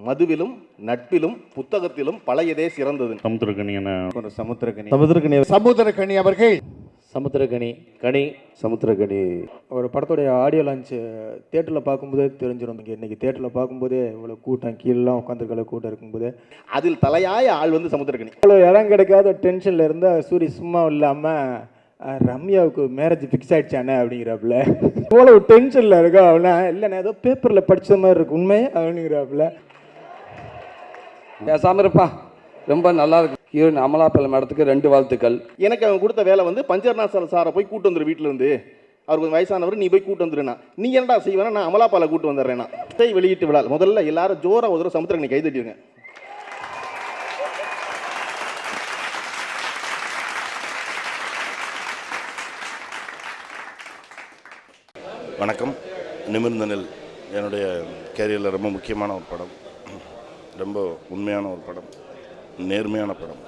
மதுவிலும் நட்பிலும் புத்தகத்திலும் பழையதே சிறந்தது. சமுத்திரக்கனி அவர்கள் சமுத்திரக்கனி கனி சமுத்திரக்கனி ஒரு படத்துடைய ஆடியோ லான்ச் தேட்டரில் பார்க்கும்போதே தெரிஞ்சிடும். இன்னைக்கு தேட்டரில் பார்க்கும்போதே இவ்வளோ கூட்டம் கீழெலாம் உட்காந்துருக்கல கூட்டம் இருக்கும்போது அதில் தலையாய ஆள் வந்து சமுத்திரக்கனி. இவ்வளோ இடம் கிடைக்காத டென்ஷனில் இருந்தால் சூரி சும்மா இல்லாமல் ரம்யாவுக்கு மேரேஜ் ஃபிக்ஸ் ஆகிடுச்சானே அப்படிங்கிறாப்புல. இவ்வளோ டென்ஷனில் இருக்கா அப்படின்னா இல்லைண்ணா ஏதோ பேப்பரில் படித்த மாதிரி இருக்கு உண்மை அப்படிங்கிறாப்புல. பேசாமல் இருப்பா, ரொம்ப நல்லா இருக்கு. ஹீரோயின் அமலா பால் மேடத்துக்கு 2 வாழ்த்துக்கள். எனக்கு அவங்க கொடுத்த வேலை வந்து பஞ்சர்நாசல் சாரை போய் கூட்டு வந்துரு வீட்டில் இருந்து. அவர் கொஞ்சம் வயசானவர், நீ போய் கூட்டு வந்துருண்ணா. நீ என்னடா செய்வேன்னா நான் அமலா பாலை கூட்டு வந்துடுறேன்னா. வெளியிட்டு விழா முதல்ல எல்லாரும் ஜோரா ஒரு சமுத்திரக்கனி கை தட்டிடுங்க. வணக்கம். நிமிர்ந்த நெல் என்னுடைய கேரியரில் ரொம்ப முக்கியமான ஒரு படம், ரொம்ப உண்மையான ஒரு படம், நேர்மையான படம்.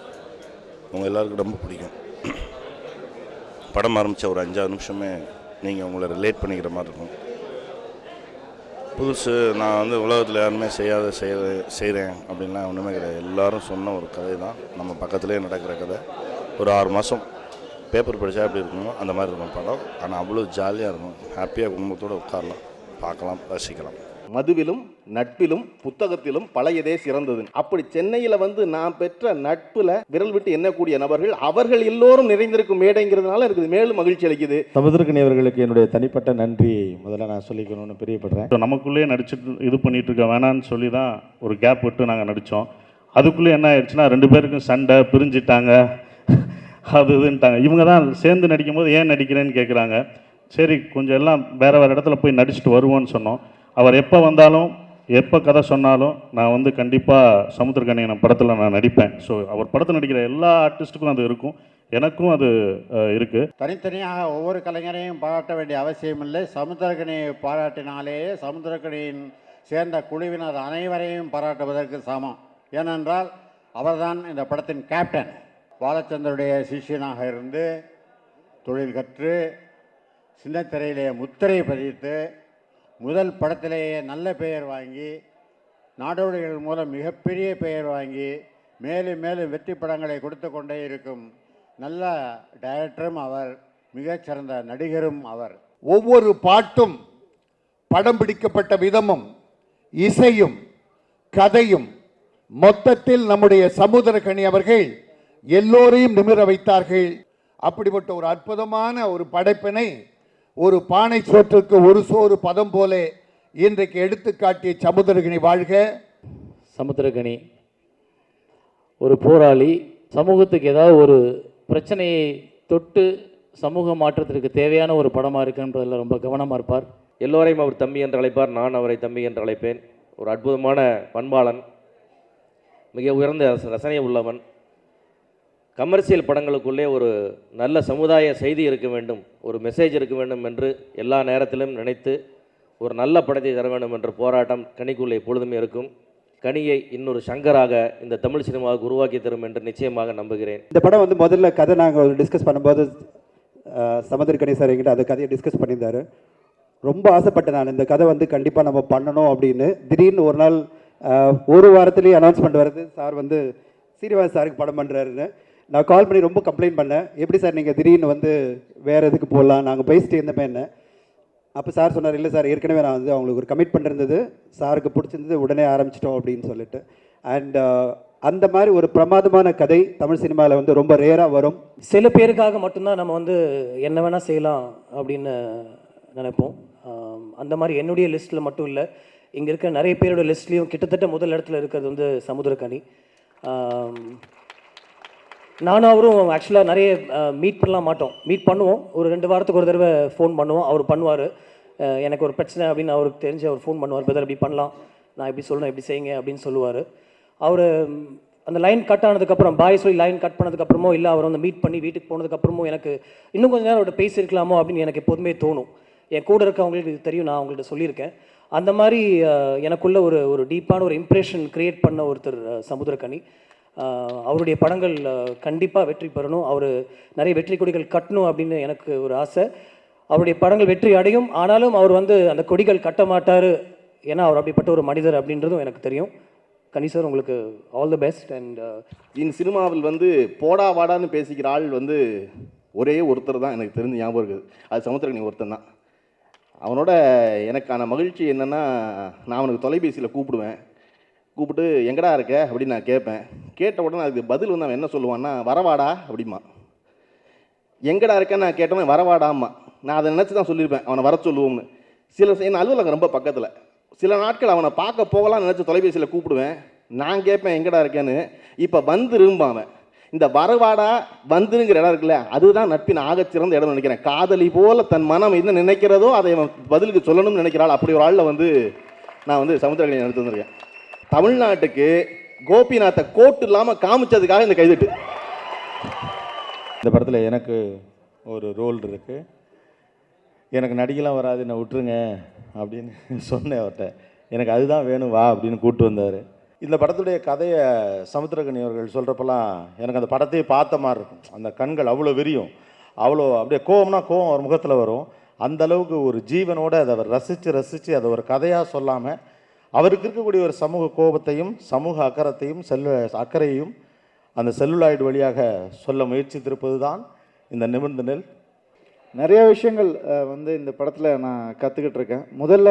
உங்கள் எல்லாருக்கும் ரொம்ப பிடிக்கும். படம் ஆரம்பித்த ஒரு 5-6 நிமிஷமே நீங்கள் உங்களை ரிலேட் பண்ணிக்கிற மாதிரி இருக்கும். புதுசு நான் வந்து உலகத்தில் யாருமே செய்கிறேன் அப்படின்லாம் ஒன்றுமே கிடையாது. எல்லோரும் சொன்ன ஒரு கதை தான், நம்ம பக்கத்துலேயே நடக்கிற கதை. ஒரு 6 மாதம் பேப்பர் படித்தா எப்படி இருக்குமோ அந்த மாதிரி இருக்கும் படம். ஆனால் அவ்வளோ ஜாலியாக இருக்கும். ஹாப்பியாக குடும்பத்தோடு உட்காரலாம், பார்க்கலாம், ரசிக்கலாம். மதுவிலும் நட்பிலும் புத்தகத்திலும் பழையதே சிறந்தது. அப்படி சென்னையில் வந்து நான் பெற்ற நட்பில் விரல் விட்டு எண்ணக்கூடிய நபர்கள் அவர்கள் எல்லோரும் நிறைந்திருக்கும் மேடைங்கிறதுனால எனக்கு மேலும் மகிழ்ச்சி அளிக்குது. சமுத்திரக்கனி அவர்களுக்கு என்னுடைய தனிப்பட்ட நன்றி முதல்ல நான் சொல்லிக்கணும்னு பிரியப்படுறேன். நமக்குள்ளேயே நடிச்சுட்டு இது பண்ணிட்டு இருக்க வேணான்னு சொல்லி தான் ஒரு கேப் விட்டு நாங்கள் நடித்தோம். அதுக்குள்ளே என்ன ஆயிடுச்சுன்னா 2 பேருக்கும் சண்டை, பிரிஞ்சிட்டாங்க, அது இதுன்ட்டாங்க. இவங்க தான் சேர்ந்து நடிக்கும் போது ஏன் நடிக்கிறேன்னு கேட்குறாங்க. சரி கொஞ்சம் எல்லாம் வேறு இடத்துல போய் நடிச்சுட்டு வருவோன்னு சொன்னோம். அவர் எப்போ வந்தாலும் எப்போ கதை சொன்னாலும் நான் வந்து கண்டிப்பாக சமுத்திரக்கனி படத்தில் நான் நடிப்பேன். ஸோ அவர் படத்தில் நடிக்கிற எல்லா ஆர்டிஸ்ட்டுக்கும் அது இருக்கும், எனக்கும் அது இருக்குது. தனித்தனியாக ஒவ்வொரு கலைஞரையும் பாராட்ட வேண்டிய அவசியம் இல்லை. சமுத்திரக்கனியை பாராட்டினாலேயே சமுத்திரக்கனியின் சேர்ந்த குழுவினர் அனைவரையும் பாராட்டுவதற்கு சமம். ஏனென்றால் அவர்தான் இந்த படத்தின் கேப்டன். பாலச்சந்தருடைய சிஷியனாக இருந்து தொழில் கற்று சின்னத்திரையிலே முத்திரை பதித்து முதல் படத்திலேயே நல்ல பெயர் வாங்கி நாடோடிகள் மூலம் மிகப்பெரிய பெயர் வாங்கி மேலும் மேலும் வெற்றி படங்களை கொடுத்து கொண்டே இருக்கும் நல்ல டைரக்டரும் அவர், மிகச்சிறந்த நடிகரும் அவர். ஒவ்வொரு பாட்டும், படம் பிடிக்கப்பட்ட விதமும், இசையும், கதையும், மொத்தத்தில் நம்முடைய சமுத்திரக்கனி அவர்கள் எல்லோரையும் நிமிர வைத்தார்கள். அப்படிப்பட்ட ஒரு அற்புதமான ஒரு படைப்பினை ஒரு பானை சோற்றுக்கு ஒரு சோறு பதம் போல இன்றைக்கு எடுத்து காட்டிய சமுத்திரக்கனி வாழ்க. சமுத்திரக்கனி ஒரு போராளி, சமூகத்துக்கு ஏதாவது ஒரு பிரச்சனையை தொட்டு சமூக மாற்றத்திற்கு தேவையான ஒரு படமாக இருக்குன்றதில் ரொம்ப கவனமாக இருப்பார். எல்லோரையும் அவர் தம்பி என்று அழைப்பார், நான் அவரை தம்பி என்று அழைப்பேன். ஒரு அற்புதமான பண்பாளன், மிக உயர்ந்த ரசனை உள்ளவன். கமர்ஷியல் படங்களுக்குள்ளே ஒரு நல்ல சமுதாய செய்தி இருக்க வேண்டும், ஒரு மெசேஜ் இருக்க வேண்டும் என்று எல்லா நேரத்திலும் நினைத்து ஒரு நல்ல படத்தை தர வேண்டும் என்ற போராட்டம் கனிக்குள்ளே எப்பொழுதுமே இருக்கும். கனியை இன்னொரு சங்கராக இந்த தமிழ் சினிமாவுக்கு உருவாக்கி தரும் என்று நிச்சயமாக நம்புகிறேன். இந்த படம் வந்து முதல்ல கதை நாங்கள் டிஸ்கஸ் பண்ணும்போது சமுத்திரக்கனி சார் என்கிட்ட அந்த கதையை டிஸ்கஸ் பண்ணியிருந்தார். ரொம்ப ஆசைப்பட்டேன் நான் இந்த கதை வந்து கண்டிப்பாக நம்ம பண்ணணும் அப்படின்னு. திடீர்னு ஒரு நாள் ஒரு வாரத்துலேயே அனௌன்ஸ்மெண்ட் வருது, சார் வந்து சீனிவாஸ் சாருக்கு படம் பண்ணுறாருன்னு. நான் கால் பண்ணி ரொம்ப கம்ப்ளைண்ட் பண்ணேன், எப்படி சார் நீங்கள் திடீர்னு வந்து வேறு எதுக்கு போடலாம், நாங்கள் பேசிட்டு இருந்தமே என்ன. அப்போ சார் சொன்னார், இல்லை சார் ஏற்கனவே நான் வந்து அவங்களுக்கு ஒரு கமிட் பண்ணிருந்தது, சாருக்கு பிடிச்சிருந்தது, உடனே ஆரம்பிச்சிட்டோம் அப்படின்னு சொல்லிட்டு. அண்ட் அந்த மாதிரி ஒரு பிரமாதமான கதை தமிழ் சினிமாவில் வந்து ரொம்ப ரேராக வரும். சில பேருக்காக மட்டும்தான் நம்ம வந்து என்ன வேணால் செய்யலாம் அப்படின்னு நினைப்போம். அந்த மாதிரி என்னுடைய லிஸ்ட்டில் மட்டும் இல்லை, இங்கே இருக்க நிறைய பேரோட லிஸ்ட்லேயும் கிட்டத்தட்ட முதல் இடத்துல இருக்கிறது வந்து சமுத்திரக்கனி. நானும் அவரும் ஆக்சுவலாக நிறைய மீட் பண்ணலாம் மாட்டோம், மீட் பண்ணுவோம். ஒரு 2 வாரத்துக்கு ஒரு தடவை ஃபோன் பண்ணுவோம். அவர் பண்ணுவார், எனக்கு ஒரு பிரச்சனை அப்படின்னு அவருக்கு தெரிஞ்சு அவர் ஃபோன் பண்ணுவார், பிரதர் இப்படி பண்ணலாம், நான் இப்படி சொல்லணும், இப்படி செய்யுங்க அப்படின்னு சொல்லுவார். அவர் அந்த லைன் கட் ஆனதுக்கப்புறம், பாய் சொல்லி லைன் கட் பண்ணதுக்கப்புறமோ இல்லை அவர் வந்து மீட் பண்ணி வீட்டுக்கு போனதுக்கப்புறமோ எனக்கு இன்னும் கொஞ்சம் நேரம் அவர்கிட்ட பேசியிருக்கலாமோ அப்படின்னு எனக்கு எப்போதுமே தோணும். என் கூட இருக்கவங்களுக்கு இது தெரியும், நான் அவங்கள்ட்ட சொல்லியிருக்கேன். அந்த மாதிரி எனக்குள்ள ஒரு டீப்பான ஒரு இம்ப்ரெஷன் க்ரியேட் பண்ண ஒருத்தர் சமுத்திரக்கனி. அவருடைய படங்கள் கண்டிப்பாக வெற்றி பெறணும், அவர் நிறைய வெற்றி கொடிகள் கட்டணும் அப்படின்னு எனக்கு ஒரு ஆசை. அவருடைய படங்கள் வெற்றி அடையும், ஆனாலும் அவர் வந்து அந்த கொடிகள் கட்ட மாட்டார், ஏன்னா அவர் அப்படிப்பட்ட ஒரு மனிதர் அப்படின்றதும் எனக்கு தெரியும். கனி சார் உங்களுக்கு ஆல் தி பெஸ்ட். அண்ட் இந்த சினிமாவில் வந்து போடா வாடான்னு பேசிக்கிற ஆள் வந்து ஒரே ஒருத்தர் தான் எனக்கு தெரிஞ்சு ஞாபகம் இருக்குது. அது சமுத்திரக்கனி ஒருத்தன் தான். அவனோட எனக்கான மகிழ்ச்சி என்னென்னா, நான் அவனுக்கு தொலைபேசியில் கூப்பிட்டு எங்கடா இருக்க அப்படின்னு நான் கேட்பேன். கேட்ட உடனே அதுக்கு பதில் வந்து அவன் என்ன சொல்லுவான்னா, வரவாடா அப்படிமா. எங்கடா இருக்கேன்னு நான் கேட்டவன் வரவாடாம்மா. நான் அதை நினச்சி தான் சொல்லியிருப்பேன் அவனை வர சொல்லுவோம்னு. என் அலுவலகம் ரொம்ப பக்கத்தில். சில நாட்கள் அவனை பார்க்க போகலாம்னு நினச்சி தொலைபேசியில் கூப்பிடுவேன். நான் கேட்பேன் எங்கடா இருக்கேன்னு. இப்போ வந்துரும்பான் அவன். இந்த வரவாடா வந்துருங்கிற இடம் இருக்குல்ல, அதுதான் நட்பின் ஆகச்சிறந்த இடம்னு நினைக்கிறேன். காதலி போல தன் மனம் என்ன நினைக்கிறதோ அதை பதிலுக்கு சொல்லணும்னு நினைக்கிறாள். அப்படி ஒரு ஆளில் வந்து நான் வந்து சமுத்திரக்கனி எடுத்து வந்திருக்கேன். தமிழ்நாட்டுக்கு கோபிநாத்தை கோட்டு இல்லாமல் காமிச்சதுக்காக இந்த கைதட்டு. இந்த படத்தில் எனக்கு ஒரு ரோல் இருக்குது. எனக்கு நடிக்கலாம் வராது, என்னை விட்டுருங்க அப்படின்னு சொன்னேன் அவர்கிட்ட. எனக்கு அதுதான் வேணும் வா அப்படின்னு கூப்பிட்டு வந்தார். இந்த படத்துடைய கதையை சமுத்திரக்கனி அவர்கள் சொல்கிறப்பெல்லாம் எனக்கு அந்த படத்தையே பார்த்த மாதிரி இருக்கும். அந்த கண்கள் அவ்வளோ விரியும், அவ்வளோ அப்படியே கோவம்னா கோவம் அவர் முகத்தில் வரும். அந்த அளவுக்கு ஒரு ஜீவனோடு அதை அவர் ரசித்து அதை ஒரு கதையாக சொல்லாமல் அவருக்கு இருக்கக்கூடிய ஒரு சமூக கோபத்தையும் சமூக அக்கறையையும் அந்த செல்லுலாய்டு வழியாக சொல்ல முயற்சித்திருப்பது தான் இந்த நிமிர்ந்த நெல். நிறைய விஷயங்கள் வந்து இந்த படத்தில் நான் கற்றுக்கிட்டு இருக்கேன். முதல்ல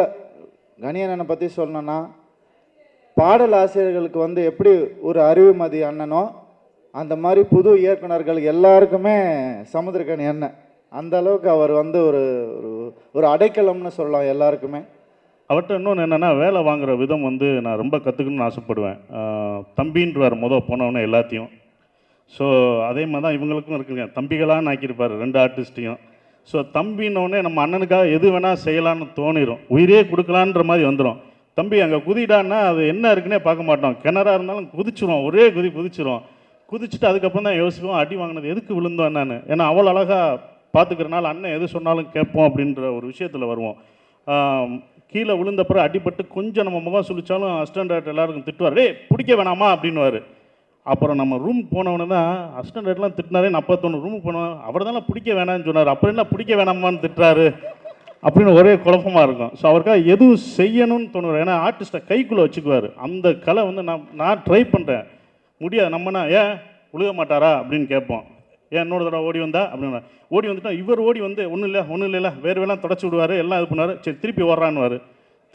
கணியண்ணனை பற்றி சொல்லணுன்னா, பாடல் ஆசிரியர்களுக்கு வந்து எப்படி ஒரு அறிவுமதி அண்ணனோ அந்த மாதிரி புது இயக்குனர்கள் எல்லாருக்குமே சமுத்திரக்கனி அண்ணன். அந்த அளவுக்கு அவர் வந்து ஒரு அடைக்கலம்னு சொல்லலாம் எல்லாருக்குமே. அவர்கிட்ட இன்னொன்று என்னென்னா, வேலை வாங்குகிற விதம் வந்து நான் ரொம்ப கற்றுக்கணும்னு ஆசைப்படுவேன். தம்பின்றார் போனவொன்னே எல்லாத்தையும். ஸோ அதே மாதிரி தான் இவங்களுக்கும் இருக்குங்க. தம்பிகளான்னு ஆக்கியிருப்பார் 2 ஆர்டிஸ்ட்டையும். ஸோ தம்பின்னொடனே நம்ம அண்ணனுக்காக எது வேணால் செய்யலான்னு தோணிடும். உயிரே கொடுக்கலான்ற மாதிரி வந்துடும். தம்பி அங்கே குதிடான்னா அது என்ன இருக்குன்னே பார்க்க மாட்டோம். கிணறா இருந்தாலும் குதிச்சிரும், ஒரே குதிச்சிரும். குதிச்சுட்டு அதுக்கப்புறம் தான் யோசிப்போம், அடி வாங்கினது எதுக்கு விழுந்தோம் என்னன்னு. ஏன்னா அவ்வளோ அழகாக பார்த்துக்கிறனால அண்ணன் எது சொன்னாலும் கேட்போம் அப்படின்ற ஒரு விஷயத்தில் வருவோம். கீழே விழுந்தப்புறம் அடிபட்டு கொஞ்சம் நம்ம முகம் சுழிச்சாலும் அசிஸ்டன்ட் டைரக்டர் எல்லாருக்கும் திட்டுவார், டே பிடிக்க வேணாமா அப்படின்வார். அப்புறம் நம்ம ரூம் போனவொன்னே தான் அசிஸ்டன்ட் டைரக்டர்லாம் திட்டினாரே. நான் 41 ரூமுக்கு போனோம், அவர் தானே பிடிக்க வேணாம்னு சொன்னார், அப்புறம் என்ன பிடிக்க வேணாமான்னு திட்டுறாரு அப்படின்னு ஒரே குழப்பமாக இருக்கும். ஸோ அவருக்காக எதுவும் செய்யணும்னு தோணுவார். ஏன்னா ஆர்டிஸ்ட்டை கைக்குள்ளே வச்சுக்குவார். அந்த கலை வந்து நான் ட்ரை பண்ணுறேன், முடியாது. நம்மனா ஏன் உழுக மாட்டாரா அப்படின்னு கேட்போம். ஏன் இன்னொரு தடவை ஓடி வந்தா அப்படின்னு ஓடி வந்துட்டா இவர் ஓடி வந்து ஒன்றும் இல்லை வேறு வேணாம் தொடச்சி விடுவார், எல்லாம் இது பண்ணுவார். சரி திருப்பி ஓடுறான்னுவார்,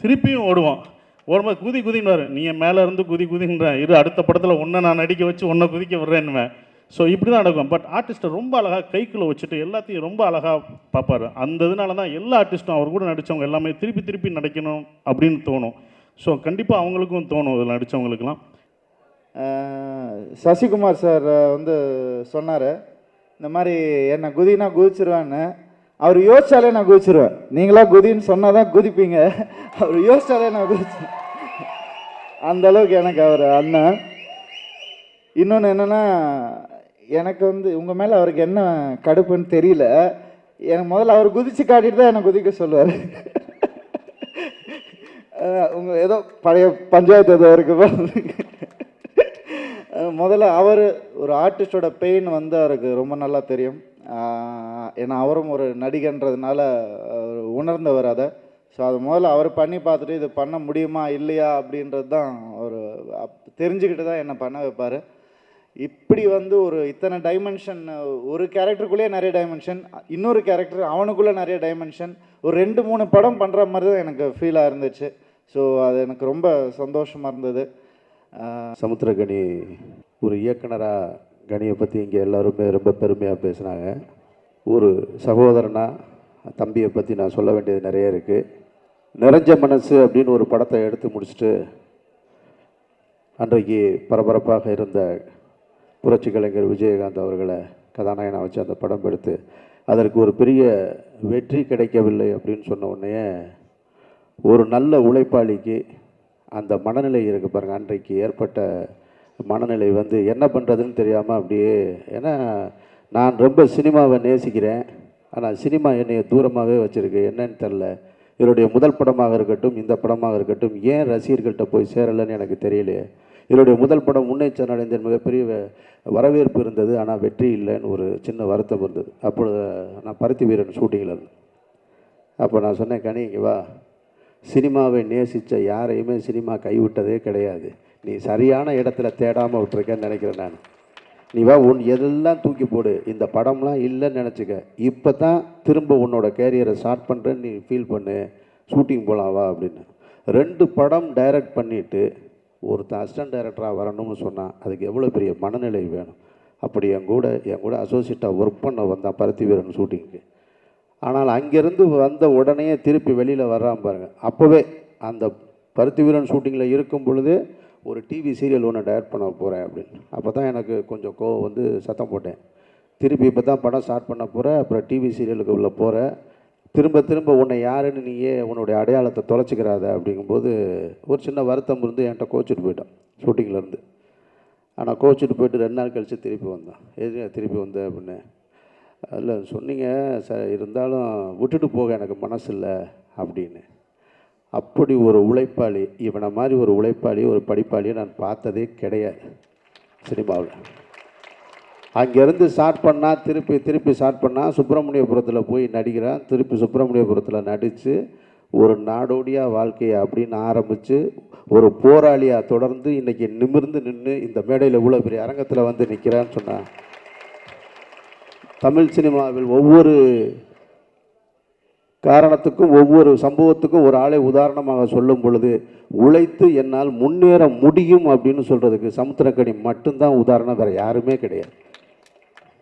திருப்பியும் ஓடுவோம். ஓடும்போது குதின்னுவார், நீங்கள் மேலே இருந்து குதின்றேன், அடுத்த படத்தில் ஒன்றை நான் நடிக்க வச்சு ஒன்றை குதிக்க விட்றேன்னுவேன். ஸோ இப்படி தான் நடக்கும். பட் ஆர்டிஸ்ட்டை ரொம்ப அழகாக கைக்குள்ளே வச்சுட்டு எல்லாத்தையும் ரொம்ப அழகாக பார்ப்பார். அந்த இதனால தான் எல்லா ஆர்டிஸ்ட்டும் அவர் கூட நடித்தவங்க எல்லாமே திருப்பி நடிக்கணும் அப்படின்னு தோணும். ஸோ கண்டிப்பாக அவங்களுக்கும் தோணும் இதில் நடித்தவங்களுக்கெல்லாம். சசிகுமார் சார் வந்து சொன்னார், இந்த மாதிரி என்னை குதினா குதிச்சிருவேன்னு. அவர் யோசிச்சாலே நான் குதிச்சிருவேன். நீங்களா குதின்னு சொன்னால் தான் குதிப்பீங்க, அவர் யோசிச்சாலே நான் குதிச்சேன். அந்த அளவுக்கு எனக்கு அவர் அண்ணன். இன்னொன்று என்னென்னா, எனக்கு வந்து உங்கள் மேலே அவருக்கு என்ன கடுப்புன்னு தெரியல. எனக்கு முதல்ல அவர் குதித்து காட்டிட்டு தான் என்னை குதிக்க சொல்லுவார். உங்கள் ஏதோ பழைய பஞ்சாயத்து ஏதோ இருக்கு. முதல்ல அவர் ஒரு ஆர்டிஸ்டோட பெயின் வந்து அவருக்கு ரொம்ப நல்லா தெரியும். ஏன்னா அவரும் ஒரு நடிகன்றதுனால உணர்ந்தவர் அதை. ஸோ அது முதல்ல அவர் பண்ணி பார்த்துட்டு இது பண்ண முடியுமா இல்லையா அப்படின்றது தான் அவர் தெரிஞ்சுக்கிட்டு தான் என்னை பண்ண வைப்பார். இப்படி வந்து ஒரு இத்தனை டைமென்ஷன், ஒரு கேரக்டருக்குள்ளேயே நிறைய டைமென்ஷன், இன்னொரு கேரக்டர் அவனுக்குள்ளே நிறைய டைமென்ஷன், ஒரு 2-3 படம் பண்ணுற மாதிரி தான் எனக்கு ஃபீலாக இருந்துச்சு. ஸோ அது எனக்கு ரொம்ப சந்தோஷமாக இருந்தது. சமுத்திரக்கனி ஒரு இயக்குனராக கனியை பற்றி இங்கே எல்லாருமே ரொம்ப பெருமையாக பேசுனாங்க. ஒரு சகோதரனாக தம்பியை பற்றி நான் சொல்ல வேண்டியது நிறைய இருக்குது. நிறைஞ்ச மனசு அப்படின்னு ஒரு படத்தை எடுத்து முடிச்சுட்டு அன்றைக்கு பரபரப்பாக இருந்த புரட்சி கலைஞர் விஜயகாந்த் அவர்களை கதாநாயகனாக வச்சு அந்த படம் எடுத்து அதற்கு ஒரு பெரிய வெற்றி கிடைக்கவில்லை அப்படின்னு சொன்ன உடனே ஒரு நல்ல உழைப்பாளிக்கு அந்த மனநிலை இருக்குது பாருங்கள். அன்றைக்கு ஏற்பட்ட மனநிலை வந்து என்ன பண்ணுறதுன்னு தெரியாமல் அப்படியே, ஏன்னா நான் ரொம்ப சினிமாவை நேசிக்கிறேன், ஆனால் சினிமா என்னைய தூரமாகவே வச்சுருக்கு. என்னன்னு தெரில. இதனுடைய முதல் படமாக இருக்கட்டும், இந்த படமாக இருக்கட்டும், ஏன் ரசிகர்கள்ட்ட போய் சேரலைன்னு எனக்கு தெரியலையே. இதனுடைய முதல் படம் முன்னேற்றம் அடைந்த மிகப்பெரிய வரவேற்பு இருந்தது, ஆனால் வெற்றி இல்லைன்னு ஒரு சின்ன வருத்தம் இருந்தது. அப்பொழுது நான் பருத்தி வீரன் ஷூட்டிங்கில் இருந்தேன். அப்போ நான் சொன்னேன், கனி இங்கே வா, சினிமாவை நேசித்த யாரையுமே சினிமா கைவிட்டதே கிடையாது. நீ சரியான இடத்துல தேடாமல் விட்டுருக்கேன்னு நினைக்கிறேன் நான். நீ வா, எதெல்லாம் தூக்கி போடு, இந்த படம்லாம் இல்லைன்னு நினச்சிக்க. இப்போ தான் திரும்ப உன்னோட கேரியரை ஸ்டார்ட் பண்ணுறேன்னு நீ ஃபீல் பண்ணு, ஷூட்டிங் போகலாம் வா அப்படின்னு. 2 படம் டைரக்ட் பண்ணிவிட்டு ஒருத்தன் அசிஸ்டன்ட் டைரக்டராக வரணும்னு சொன்னால் அதுக்கு எவ்வளோ பெரிய மனநிலை வேணும். அப்படி என் கூட அசோசியேட்டாக ஒர்க் பண்ண வந்தான் பருத்தி வீரன் ஷூட்டிங்க்கு. ஆனால் அங்கேருந்து வந்த உடனே திருப்பி வெளியில் வர்றான் பாருங்கள். அப்போவே அந்த பருத்தி வீரன் ஷூட்டிங்கில் இருக்கும் பொழுதே ஒரு டிவி சீரியல் ஒன்று டைரக்ட் பண்ண போகிறேன் அப்படின்னு. அப்போ தான் எனக்கு கொஞ்சம் கோவம் வந்து சத்தம் போட்டேன். திருப்பி இப்போ தான் படம் ஸ்டார்ட் பண்ண போகிறேன், அப்புறம் டிவி சீரியலுக்கு உள்ள போகிற, திரும்ப உன்னை யாருன்னு நீயே உன்னுடைய அடையாளத்தை தொலைச்சிக்கிறாத அப்படிங்கும்போது ஒரு சின்ன வருத்தம் இருந்து என்கிட்ட கோச்சிட்டு போயிட்டான் ஷூட்டிங்லேருந்து. ஆனால் கோச்சிட்டு போயிட்டு 2 நாள் கழித்து திருப்பி வந்தான். எது திருப்பி வந்தேன் அப்படின்னு. அதில் சொன்னீங்க சார், இருந்தாலும் விட்டுட்டு போக எனக்கு மனசு இல்லை அப்படின்னு. அப்படி ஒரு உழைப்பாளி, இவனை மாதிரி ஒரு உழைப்பாளி, ஒரு படிப்பாளியை நான் பார்த்ததே கிடையாது சினிமாவில். அங்கேருந்து ஸ்டார்ட் பண்ணால் திருப்பி ஸ்டார்ட் பண்ணால் சுப்பிரமணியபுரத்தில் போய் நடிக்கிறான். திருப்பி சுப்பிரமணியபுரத்தில் நடித்து ஒரு நாடோடியாக வாழ்க்கையை அப்படின்னு ஆரம்பித்து ஒரு போராளியாக தொடர்ந்து இன்றைக்கி நிமிர்ந்து நின்று இந்த மேடையில் இவ்வளோ பெரிய அரங்கத்தில் வந்து நிற்கிறான்னு சொன்னான். தமிழ் சினிமாவில் ஒவ்வொரு காரணத்துக்கும் ஒவ்வொரு சம்பவத்துக்கும் ஒரு ஆளை உதாரணமாக சொல்லும் பொழுது உழைத்து என்னால் முன்னேற முடியும் அப்படின்னு சொல்கிறதுக்கு சமுத்திரக்கனி மட்டும்தான் உதாரணம், வேறு யாருமே கிடையாது.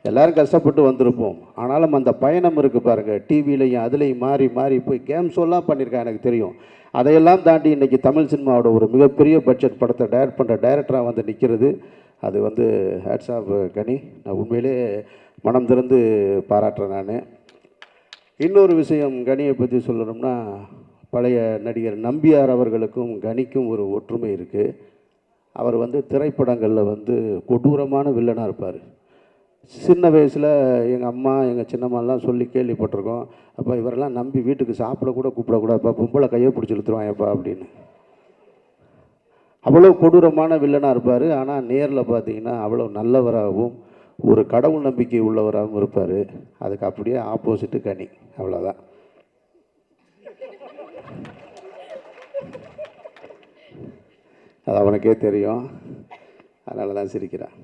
எல்லோரும் கஷ்டப்பட்டு வந்திருப்போம், ஆனாலும் அந்த பயணம் இருக்குது பாருங்கள். டிவிலையும் அதுலேயும் மாறி போய் கேம் ஷோலாம் பண்ணியிருக்கேன், எனக்கு தெரியும். அதையெல்லாம் தாண்டி இன்றைக்கி தமிழ் சினிமாவோட ஒரு மிகப்பெரிய பட்ஜெட் படத்தை டைரக்ட் பண்ணுற டைரக்டராக வந்து நிற்கிறது. அது வந்து ஹேட்ஸ் ஆஃப் கனி. நான் உண்மையிலே மனம் திறந்து பாராட்டுறேன் நான். இன்னொரு விஷயம் கனியை பற்றி சொல்லணும்னா, பழைய நடிகர் நம்பியார் அவர்களுக்கும் கனிக்கும் ஒரு ஒற்றுமை இருக்குது. அவர் வந்து திரைப்படங்களில் வந்து கொடூரமான வில்லனாக இருப்பார். சின்ன வயசில் எங்கள் அம்மா எங்கள் சின்னம்மாலாம் சொல்லி கேள்விப்பட்டிருக்கோம், அப்போ இவரெல்லாம் நம்பி வீட்டுக்கு சாப்பிட கூட கூப்பிடக்கூடாதுப்பா, பொம்பளை கையை பிடிச்சி இழுத்துருவாங்கப்பா அப்படின்னு. அவ்வளோ கொடூரமான வில்லனாக இருப்பார். ஆனால் நேரில் பார்த்தீங்கன்னா அவ்வளோ நல்லவராகவும் ஒரு கடவுள் நம்பிக்கை உள்ளவராகவும் இருப்பார். அதுக்கு அப்படியே ஆப்போசிட்டு கனி, அவ்வளோதான். அது அவனுக்கே தெரியும், அதனால தான் சிரிக்கிறான்.